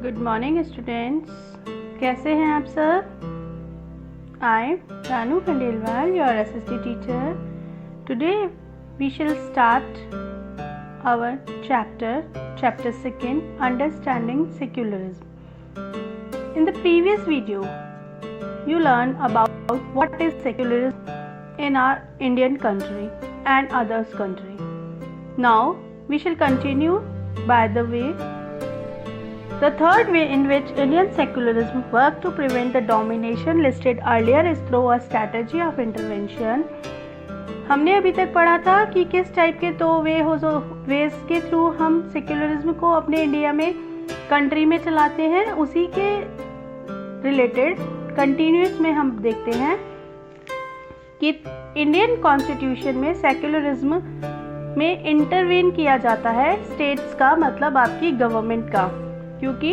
Good morning students, कैसे हैं आप सब? I am Ranu Khandelwal, your SST teacher. Today we shall start our chapter 2, Understanding Secularism. In the previous video, you learned about what is secularism in our Indian country and others country. Now we shall continue by the way. The third way in which Indian secularism worked to prevent the domination listed earlier is through a strategy of intervention. हमने अभी तक पढ़ा था कि किस type के दो veg के थ्रू हम सेक्युलरिज्म को अपने इंडिया में कंट्री में चलाते हैं. उसी के रिलेटेड कंटिन्यूस में हम देखते हैं कि इंडियन कॉन्स्टिट्यूशन में सेक्युलरिज्म में इंटरवीन किया जाता है. स्टेट्स का मतलब आपकी गवर्नमेंट का, क्योंकि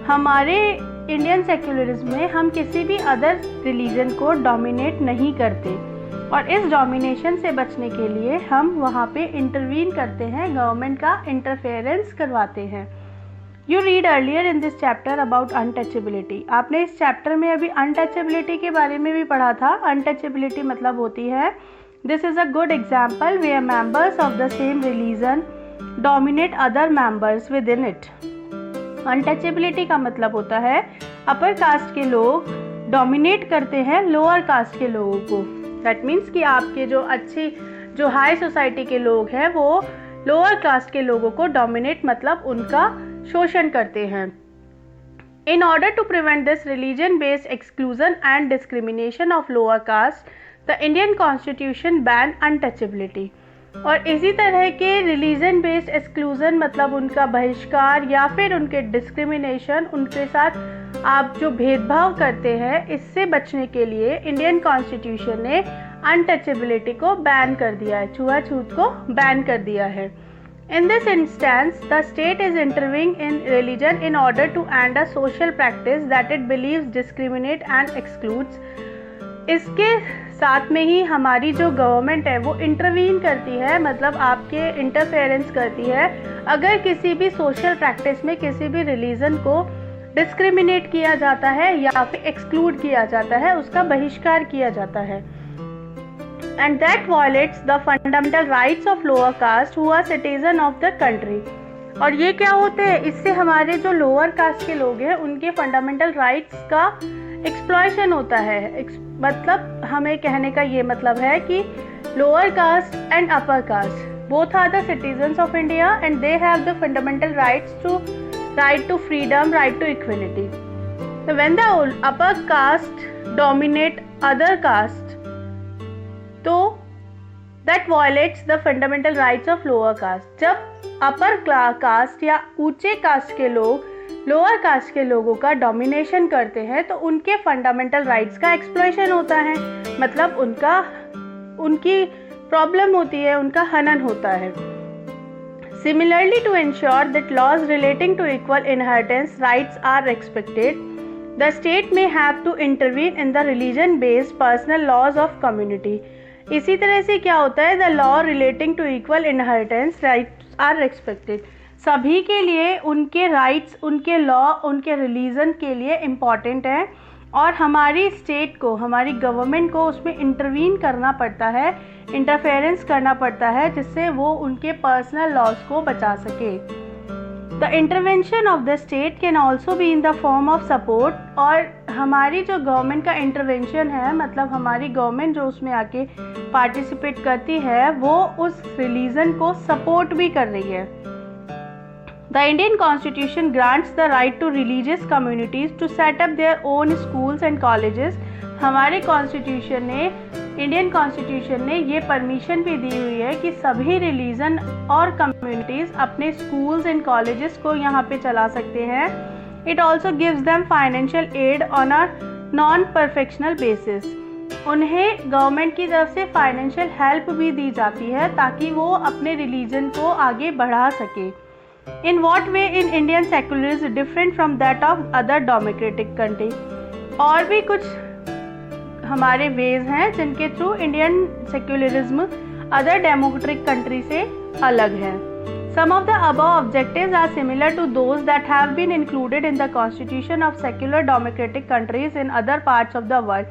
हमारे इंडियन सेक्युलरिज्म में हम किसी भी अदर रिलीजन को डोमिनेट नहीं करते और इस डोमिनेशन से बचने के लिए हम वहाँ पे इंटरवीन करते हैं, गवर्नमेंट का इंटरफेरेंस करवाते हैं. You read earlier in this chapter about untouchability. आपने इस चैप्टर में अभी अनटचेबिलिटी के बारे में भी पढ़ा था. अनटचेबिलिटी मतलब होती है this is a good example where members of the same religion dominate other members within it. Untouchability का मतलब होता है अपर कास्ट के लोग डोमिनेट करते हैं लोअर कास्ट के लोगों को. दैट मीन्स कि आपके जो हाई सोसाइटी के लोग हैं वो लोअर कास्ट के लोगों को डोमिनेट मतलब उनका शोषण करते हैं. In order to prevent this religion based exclusion and discrimination of lower caste the Indian constitution ban untouchability. और इसी तरह के रिलीजन बेस्ड एक्सक्लूजन मतलब उनका बहिष्कार या फिर उनके डिस्क्रिमिनेशन, उनके साथ आप जो भेदभाव करते हैं, इससे बचने के लिए इंडियन कॉन्स्टिट्यूशन ने अनटचेबिलिटी को बैन कर दिया है, छुआछूत को बैन कर दिया है. In this instance the state is intervening in religion in order to end a social practice that it believes discriminate and excludes. इसके साथ में ही हमारी जो गवर्नमेंट है वो इंटरवीन करती है, मतलब आपके इंटरफेरेंस करती है. अगर किसी भी सोशल प्रैक्टिस में किसी भी रिलीजन को डिस्क्रिमिनेट किया जाता है या फिर एक्सक्लूड किया जाता है, उसका बहिष्कार किया जाता है. And that violates the fundamental rights of lower caste who are citizen of the country. और ये क्या होते हैं, इससे हमारे जो लोअर कास्ट के लोग हैं उनके फंडामेंटल राइट्स का एक्सप्लॉयशन होता है. मतलब हमें कहने का ये मतलब है कि lower caste and upper caste both are the citizens of India and they have the fundamental rights to right to freedom, right to equality. So when the upper caste dominate other caste, तो that violates the fundamental rights of lower caste. जब upper caste या ऊंचे cast के लोग lower caste के लोगों का domination करते हैं तो उनके फंडामेंटल राइट्स का एक्सप्लॉयशन होता है, मतलब उनकी प्रॉब्लम होती है, उनका हनन होता है. Similarly, to ensure that laws relating to equal inheritance rights are respected, the state may have to intervene in the religion-based personal laws of community. इसी तरह से क्या होता है, the law relating to equal inheritance rights are respected. सभी के लिए उनके राइट्स, उनके लॉ, उनके रिलीजन के लिए इम्पॉर्टेंट है और हमारी स्टेट को, हमारी गवर्नमेंट को उसमें इंटरवीन करना पड़ता है, इंटरफेरेंस करना पड़ता है, जिससे वो उनके पर्सनल लॉज को बचा सके. The intervention of the state can also be in the form of support. और हमारी जो गवर्नमेंट का इंटरवेंशन है, मतलब हमारी गवर्नमेंट जो उसमें आके पार्टिसिपेट करती है, वो उस रिलीजन को सपोर्ट भी कर रही है. The Indian Constitution grants the right to religious communities to set up their own schools and colleges. हमारे कॉन्स्टिट्यूशन ने, इंडियन कॉन्स्टिट्यूशन ने ये परमिशन भी दी हुई है कि सभी रिलीजन और कम्युनिटीज़ अपने स्कूल्स एंड कॉलेजेस को यहाँ पे चला सकते हैं. It also gives them financial aid on a non perfectional basis. उन्हें गवर्नमेंट की तरफ से फाइनेंशियल हेल्प भी दी जाती है ताकि वो अपने रिलीजन को आगे बढ़ा सके. In what way in Indian secularism is different from that of other democratic country? और भी कुछ हमारे वेज हैं जिनके through Indian secularism other democratic country से अलग है. Some of the above objectives are similar to those that have been included in the constitution of secular democratic countries in other parts of the world.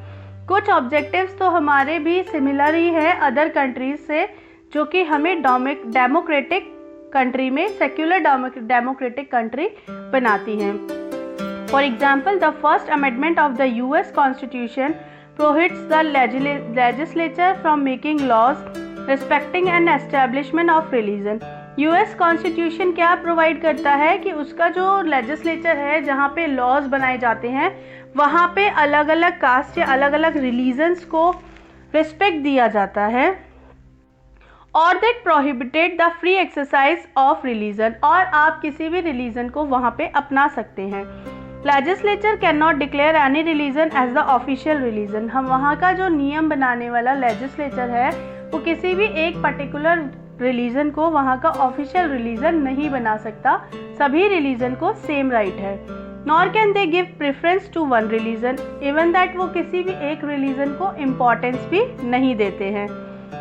कुछ objectives तो हमारे भी similar ही है other countries से, जो कि हमें democratic country में secular democratic country बनाती हैं. For example, the first amendment of the US Constitution prohibits the legislature from making laws respecting an establishment of religion. US constitution क्या प्रोवाइड करता है कि उसका जो लेजिस्लेचर है जहाँ पे लॉज बनाए जाते हैं वहाँ पे अलग अलग कास्ट या अलग अलग रिलीजन्स को रिस्पेक्ट दिया जाता है, और that prohibited the free exercise of religion, और आप किसी भी रिलीजन को वहाँ पे अपना सकते हैं. Legislature can not declare any religion as the official religion. हम वहाँ का जो नियम बनाने वाला लेजिस्लेचर है वो किसी भी एक पर्टिकुलर रिलीजन को वहाँ का ऑफिशियल रिलीजन नहीं बना सकता. सभी रिलीजन को सेम राइट है. Nor can they give preference to one religion, even that वो किसी भी एक रिलीजन को इम्पोर्टेंस भी नहीं देते हैं.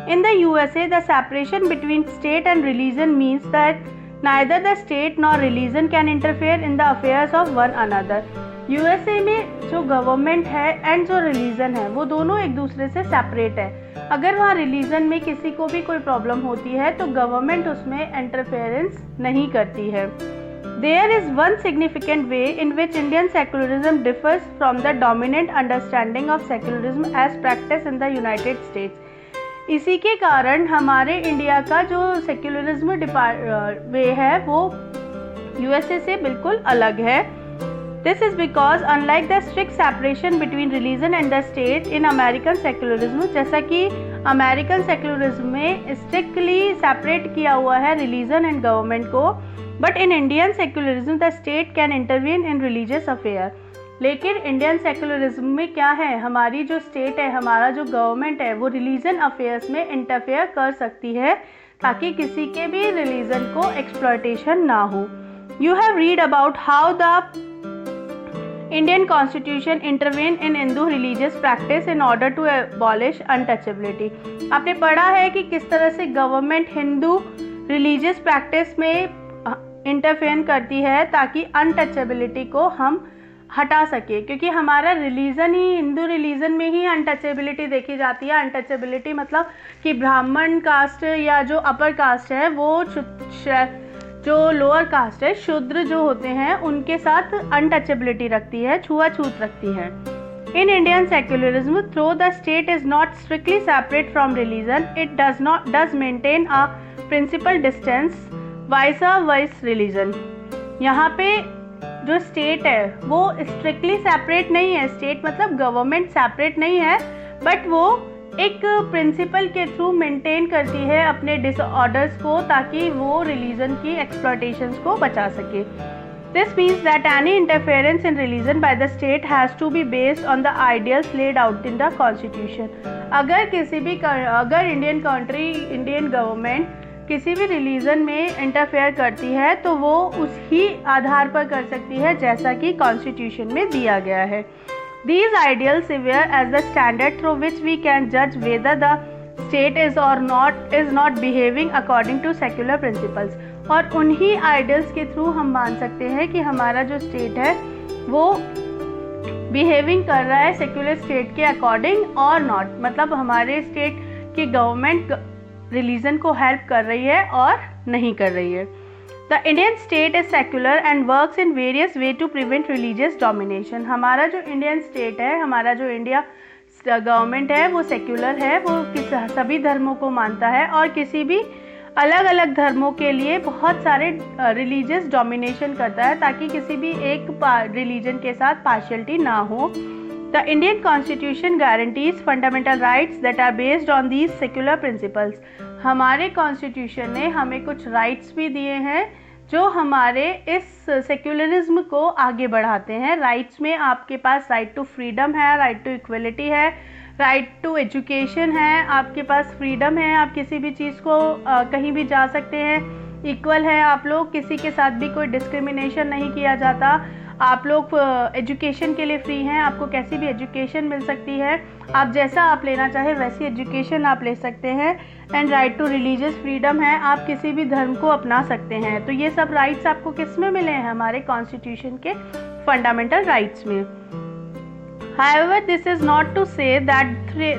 In the USA the separation between state and religion means that neither the state nor religion can interfere in the affairs of one another. USA में जो गवर्नमेंट है एंड जो रिलीजन है वो दोनों एक दूसरे से सेपरेट है. अगर वहाँ रिलीजन में किसी को भी कोई प्रॉब्लम होती है तो गवर्नमेंट उसमें इंटरफेरेंस नहीं करती है. There is one significant way in which Indian secularism differs from the dominant understanding of secularism as practice in the United States. इसी के कारण हमारे इंडिया का जो सेक्युलरिज्म वे है वो यूएसए से बिल्कुल अलग है. This is because unlike the strict separation between religion and the state in American secularism, जैसा कि American secularism में strictly separate किया हुआ है religion and government को, but in Indian secularism the state can intervene in religious affair. लेकिन Indian secularism में क्या है, हमारी जो state है, हमारा जो government है वो religion affairs में interfere कर सकती है ताकि किसी के भी religion को exploitation ना हो. You have read about how the Indian Constitution intervene in Hindu religious practice in order to abolish untouchability. आपने पढ़ा है कि किस तरह से गवर्नमेंट हिंदू रिलीजियस प्रैक्टिस में इंटरफेयर करती है ताकि अनटचेबिलिटी को हम हटा सके, क्योंकि हमारा रिलीजन ही हिंदू रिलीजन में ही अनटचेबिलिटी देखी जाती है. अनटचेबिलिटी मतलब कि ब्राह्मण कास्ट या जो अपर कास्ट है वो जो लोअर कास्ट है शूद्र जो होते हैं उनके साथ अनटचेबिलिटी रखती है, छुआछूत रखती है. In Indian secularism though the state is not strictly separate from religion, it does maintain a principle distance vice religion. यहाँ पे जो स्टेट है वो स्ट्रिक्टली सेपरेट नहीं है. स्टेट मतलब गवर्नमेंट सेपरेट नहीं है, बट वो एक प्रिंसिपल के थ्रू मेंटेन करती है अपने डिसऑर्डर्स को ताकि वो रिलीजन की एक्सप्लॉयटेशंस को बचा सके. This means that any interference in religion by the state has to be based on the ideals laid out in the constitution. अगर इंडियन गवर्नमेंट किसी भी रिलीजन में इंटरफेयर करती है तो वो उसी आधार पर कर सकती है जैसा कि कॉन्स्टिट्यूशन में दिया गया है. These ideals serve as the standard through which we can judge whether the state is not behaving according to secular principles. और उन्हीं ideals के थ्रू हम मान सकते हैं कि हमारा जो state है वो behaving कर रहा है secular state के according और not, मतलब हमारे state की government religion को help कर रही है और नहीं कर रही है. The Indian state is secular and works in various ways to prevent religious domination. हमारा जो इंडियन स्टेट है, हमारा जो इंडिया गवर्नमेंट है वो सेक्युलर है, वो सभी धर्मों को मानता है और किसी भी अलग अलग धर्मों के लिए बहुत सारे रिलीजियस डोमिनेशन करता है ताकि किसी भी एक रिलीजन के साथ पार्शियलिटी ना हो. The Indian Constitution guarantees fundamental rights that are based on these secular principles. हमारे कॉन्स्टिट्यूशन ने हमें कुछ राइट्स भी दिए हैं जो हमारे इस सेक्युलरिज्म को आगे बढ़ाते हैं. राइट्स में आपके पास राइट टू फ्रीडम है, राइट टू इक्वलिटी है, राइट टू एजुकेशन है, आपके पास फ्रीडम है, आप किसी भी चीज़ को कहीं भी जा सकते हैं, इक्वल है आप लोग, किसी के साथ भी कोई डिस्क्रिमिनेशन नहीं किया जाता. आप लोग एजुकेशन के लिए फ्री हैं, आपको कैसी भी एजुकेशन मिल सकती है, आप जैसा आप लेना चाहे वैसी एजुकेशन आप ले सकते हैं। And right to religious freedom है, आप किसी भी धर्म को अपना सकते हैं। तो ये सब राइट्स आपको किस में मिले हैं? हमारे कॉन्स्टिट्यूशन के फंडामेंटल राइट्स में। However, this is not to say that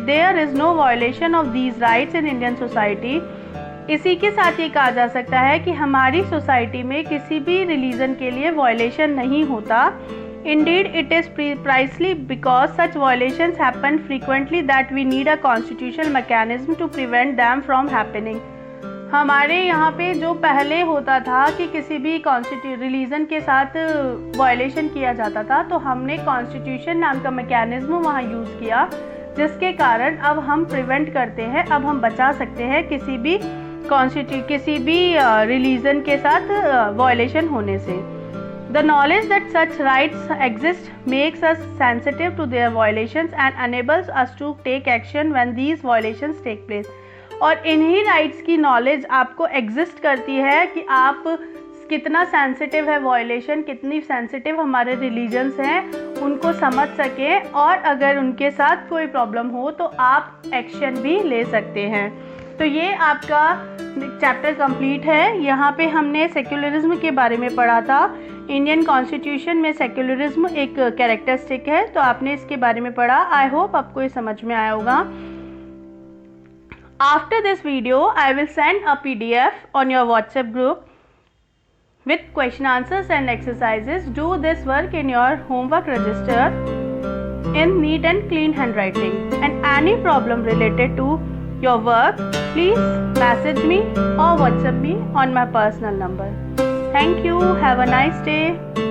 there is no violation of these rights in Indian society. इसी के साथ ये कहा जा सकता है कि हमारी सोसाइटी में किसी भी रिलीजन के लिए वायलेशन नहीं होता। Indeed, it is precisely because such violations happen frequently that we need a constitutional mechanism to prevent them from happening. हमारे यहाँ पे जो पहले होता था कि किसी भी रिलीजन के साथ वायलेशन किया जाता था, तो हमने कॉन्स्टिट्यूशन नाम का मैकेनिज्म वहाँ यूज़ किया, जिसके कारण अब हम प्रिवेंट करते हैं, अब हम बचा सकते हैं किसी भी रिलीजन के साथ वायलेशन होने से। The knowledge that such rights exist makes us sensitive to their violations and enables us to take action when these violations take place. और इन्हीं राइट्स की नॉलेज आपको एग्जिस्ट करती है कि आप कितना सेंसिटिव है वायलेशन, कितनी सेंसिटिव हमारे रिलीजन्स हैं, उनको समझ सकें, और अगर उनके साथ कोई प्रॉब्लम हो तो आप एक्शन भी ले सकते हैं। तो ये आपका चैप्टर कंप्लीट है। यहाँ पे हमने सेक्युलरिज्म के बारे में पढ़ा था। इंडियन कॉन्स्टिट्यूशन में सेक्युलरिज्म एक कैरेक्टरिस्टिक है, तो आपने इसके बारे में पढ़ा। आई होप आपको ये समझ में आया होगा। After this video, I will send a PDF on your WhatsApp group with question answers and exercises. Do this work in your homework register in neat and clean handwriting. And any problem related to your work, please message me or WhatsApp me on my personal number. Thank you. Have a nice day.